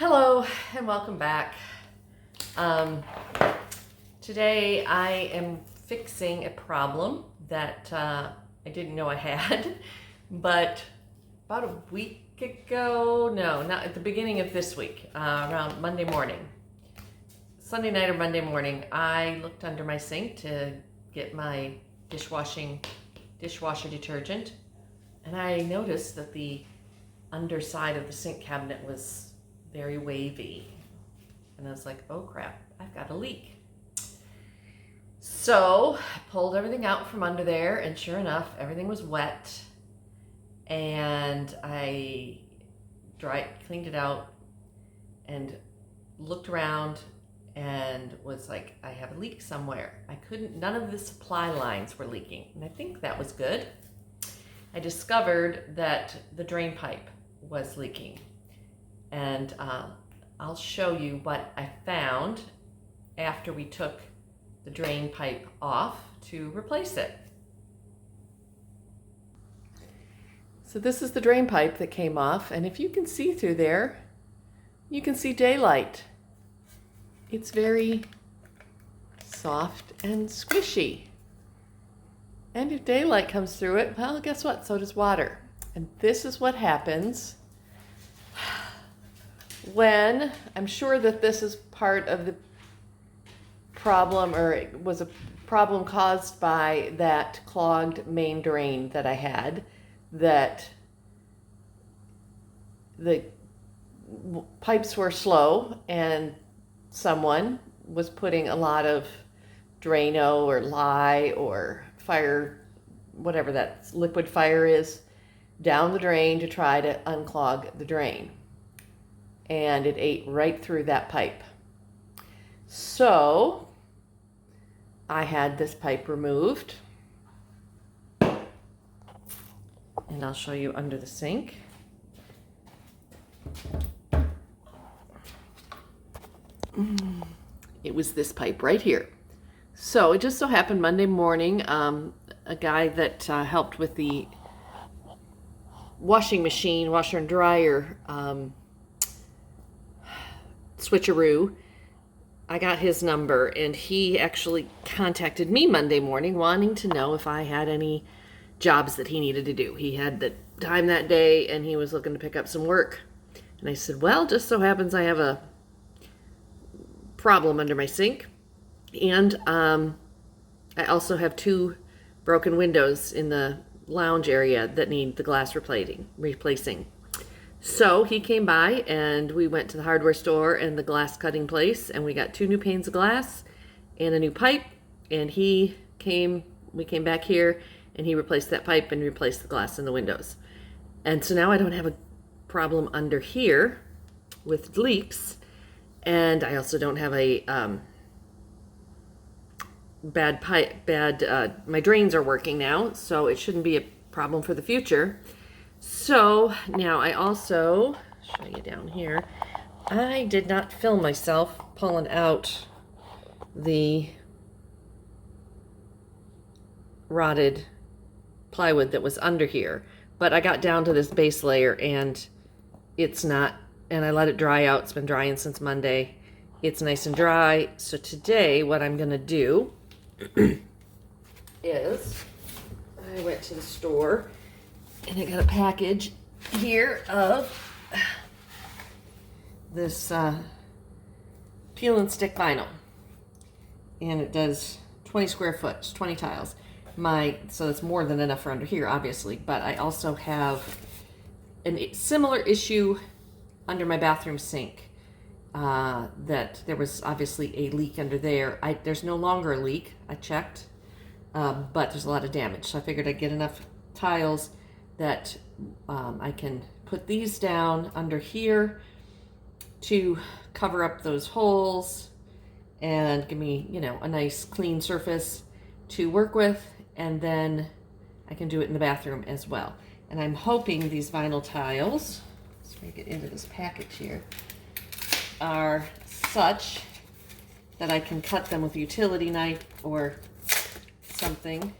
Hello and welcome back. Today I am fixing a problem that I didn't know I had, but about a week ago, no, not at the beginning of this week, around Monday morning, Sunday night or Monday morning, I looked under my sink to get my dishwasher detergent, and I noticed that the underside of the sink cabinet was very wavy. And I was like, oh crap, I've got a leak. So I pulled everything out from under there, and sure enough, everything was wet. And I cleaned it out and looked around and was like, I have a leak somewhere. None of the supply lines were leaking. And I think that was good. I discovered that the drain pipe was leaking. And I'll show you what I found after we took the drain pipe off to replace it. So this is the drain pipe that came off, and if you can see through there, you can see daylight. It's very soft and squishy. And if daylight comes through it, well, guess what? So does water. And this is what happens when, I'm sure that this is part of the problem, or it was a problem caused by that clogged main drain that I had, that the pipes were slow and someone was putting a lot of Drano or lye or fire, whatever that liquid fire is, down the drain to try to unclog the drain. And it ate right through that pipe. So I had this pipe removed, and I'll show you under the sink. It was this pipe right here. So it just so happened Monday morning, a guy that helped with the washing machine, washer and dryer switcheroo, I got his number, and he actually contacted me Monday morning wanting to know if I had any jobs that he needed to do. He had the time that day and he was looking to pick up some work. And I said, well, just so happens I have a problem under my sink, and I also have 2 broken windows in the lounge area that need the glass replacing. So he came by and we went to the hardware store and the glass cutting place, and we got 2 new panes of glass and a new pipe, and we came back here and he replaced that pipe and replaced the glass in the windows. And so now I don't have a problem under here with leaks, and I also don't have a bad pipe, my drains are working now, so it shouldn't be a problem for the future. So now I also, show you down here, I did not film myself pulling out the rotted plywood that was under here, but I got down to this base layer and it's not, and I let it dry out. It's been drying since Monday. It's nice and dry. So today what I'm gonna do is, I went to the store and I got a package here of this peel and stick vinyl, and it does 20 square foot, 20 tiles. So it's more than enough for under here, obviously, but I also have a similar issue under my bathroom sink, that there was obviously a leak under there. There's no longer a leak, I checked, but there's a lot of damage. So I figured I'd get enough tiles that I can put these down under here to cover up those holes and give me, a nice clean surface to work with, and then I can do it in the bathroom as well. And I'm hoping these vinyl tiles, let's make it into this package here, are such that I can cut them with a utility knife or something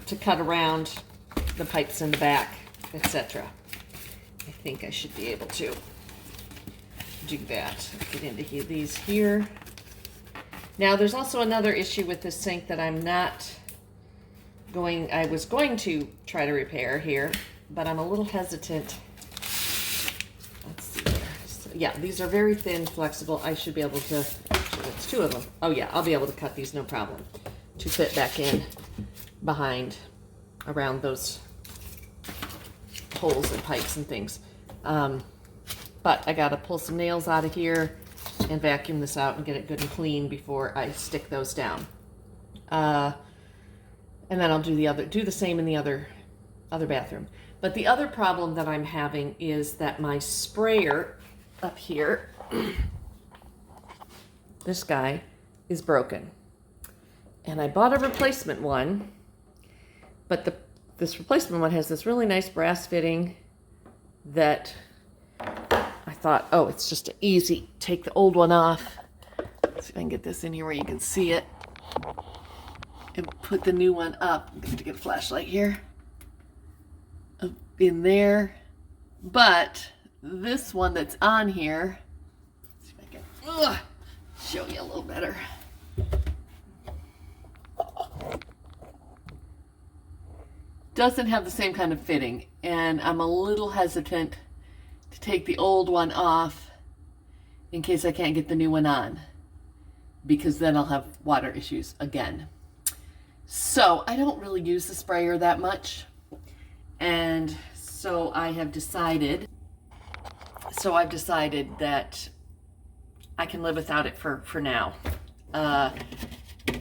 to cut around the pipes in the back, etc. I think I should be able to do that. Get into these here. Now there's also another issue with this sink that I was going to try to repair here, but I'm a little hesitant. Let's see here. So, yeah, these are very thin, flexible. I should be able to, it's 2 of them. Oh yeah, I'll be able to cut these no problem to fit back in behind around those holes and pipes and things. But I gotta pull some nails out of here and vacuum this out and get it good and clean before I stick those down. And then I'll do the same in the other bathroom. But the other problem that I'm having is that my sprayer up here, this guy, is broken. And I bought a replacement one, but this replacement one has this really nice brass fitting that I thought, oh, it's just easy. Take the old one off. Let's see if I can get this in here where you can see it. And put the new one up. I'm going to get a flashlight here. Up in there. But this one that's on here, let's see if I can show you a little better. Doesn't have the same kind of fitting, and I'm a little hesitant to take the old one off in case I can't get the new one on, because then I'll have water issues again. So I don't really use the sprayer that much, and so I've decided that I can live without it for now.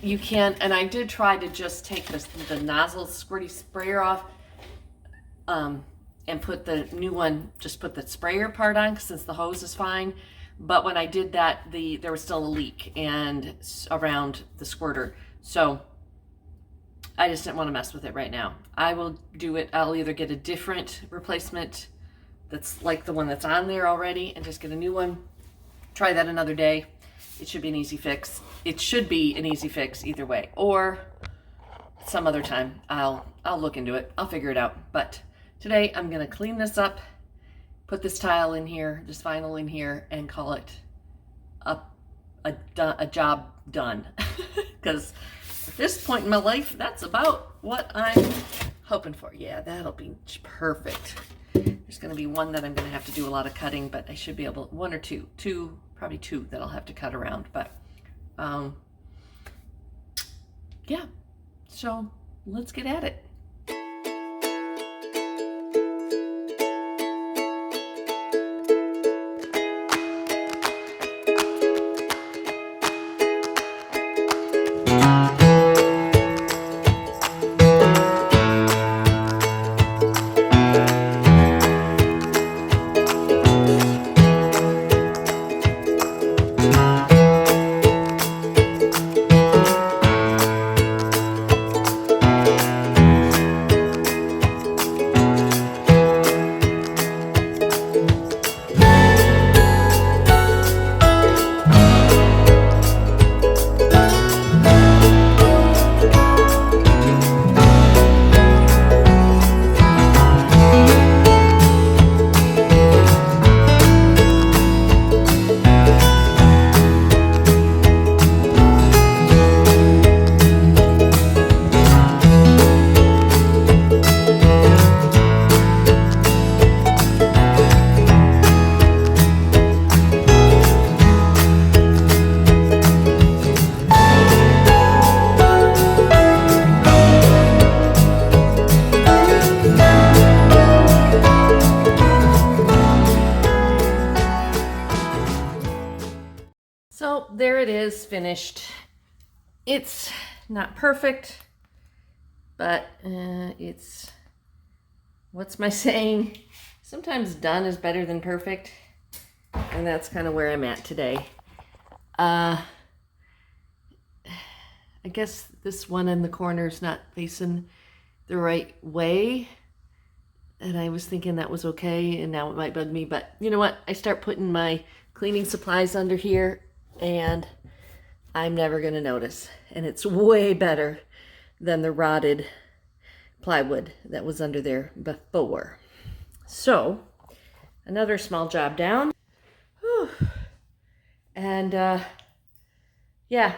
You can, and I did try to just take the nozzle squirty sprayer off, and put the new one, just put the sprayer part on since the hose is fine. But when I did that, there was still a leak and around the squirter. So I just didn't want to mess with it right now. I will do it. I'll either get a different replacement that's like the one that's on there already and just get a new one. Try that another day. It should be an easy fix. It should be an easy fix either way. Or some other time, I'll look into it. I'll figure it out. But today I'm going to clean this up, put this tile in here, this vinyl in here, and call it a job done. Because at this point in my life, that's about what I'm hoping for. Yeah, that'll be perfect. There's going to be one that I'm going to have to do a lot of cutting, but I should be able, one or two, probably 2 that I'll have to cut around. But yeah, so let's get at it. So there it is, finished. It's not perfect, but it's, what's my saying? Sometimes done is better than perfect. And that's kind of where I'm at today. I guess this one in the corner is not facing the right way. And I was thinking that was okay, and now it might bug me. But you know what? I start putting my cleaning supplies under here, and I'm never going to notice. And it's way better than the rotted plywood that was under there before. So another small job down. Whew. And yeah,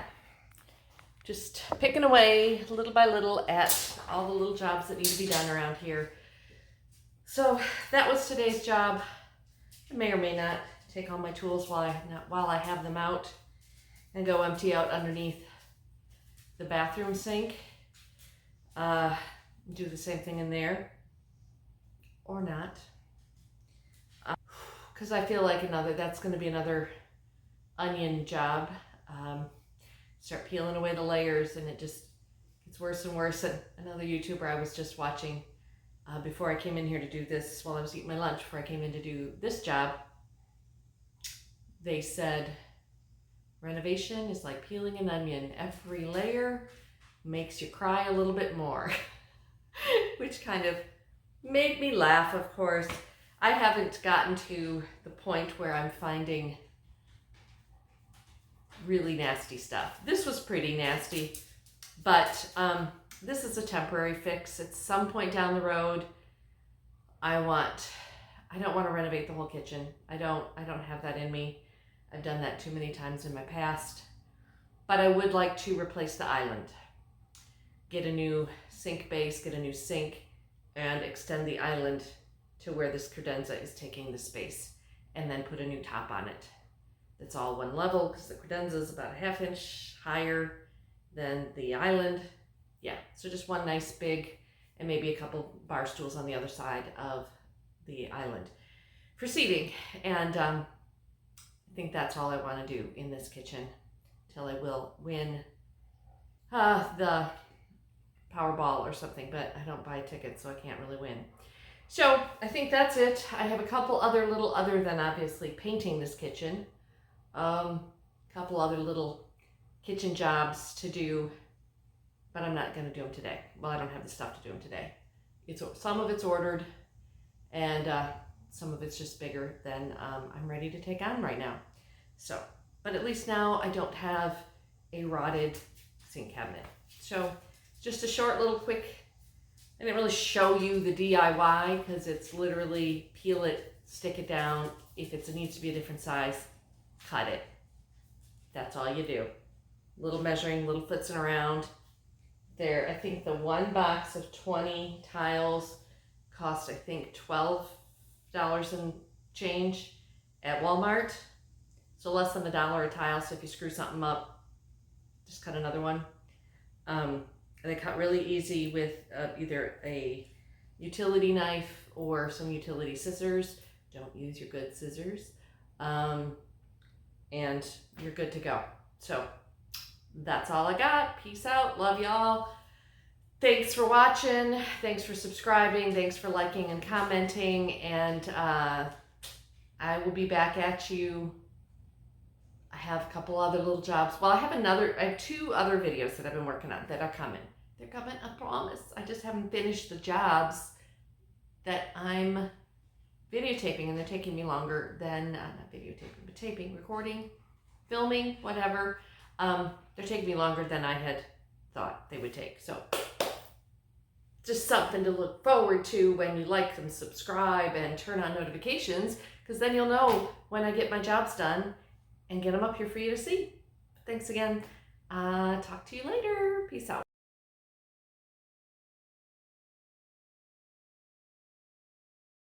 just picking away little by little at all the little jobs that need to be done around here. So that was today's job. I may or may not take all my tools while I have them out and go empty out underneath the bathroom sink. Do the same thing in there, or not, because I feel like that's going to be another onion job. Start peeling away the layers, and it just gets worse and worse. And another YouTuber I was just watching before I came in here to do this, while I was eating my lunch, before I came in to do this job, they said renovation is like peeling an onion. Every layer makes you cry a little bit more, which kind of made me laugh. Of course, I haven't gotten to the point where I'm finding really nasty stuff. This was pretty nasty, but this is a temporary fix. At some point down the road, I don't want to renovate the whole kitchen. I don't have that in me. I've done that too many times in my past. But I would like to replace the island. Get a new sink base, get a new sink, and extend the island to where this credenza is taking the space, and then put a new top on it. It's all one level, because the credenza is about a 1/2 inch higher than the island. Yeah, so just one nice big, and maybe a couple bar stools on the other side of the island for seating. And I think that's all I want to do in this kitchen till I will win the Powerball or something, but I don't buy tickets, so I can't really win. So I think that's it. I have a couple other other than obviously painting this kitchen, couple other little kitchen jobs to do, but I'm not going to do them today. Well, I don't have the stuff to do them today. Some of it's ordered, and some of it's just bigger than I'm ready to take on right now. So, but at least now I don't have a rotted sink cabinet. So just a short little quick, I didn't really show you the DIY because it's literally peel it, stick it down. If it needs to be a different size, cut it. That's all you do. Little measuring, little flitzing around. There, I think the one box of 20 tiles cost, I think, $12 and change at Walmart. So less than $1 a tile. So if you screw something up, just cut another one. And they cut really easy with either a utility knife or some utility scissors. Don't use your good scissors. And you're good to go. So that's all I got. Peace out. Love y'all. Thanks for watching. Thanks for subscribing. Thanks for liking and commenting. And I will be back at you. I have a couple other little jobs. Well, I have 2 other videos that I've been working on that are coming. They're coming, I promise. I just haven't finished the jobs that I'm videotaping, and they're taking me longer than, not videotaping, but taping, recording, filming, whatever. They're taking me longer than I had thought they would take. So just something to look forward to when you like and subscribe and turn on notifications, because then you'll know when I get my jobs done and get them up here for you to see. Thanks again. Talk to you later. Peace out.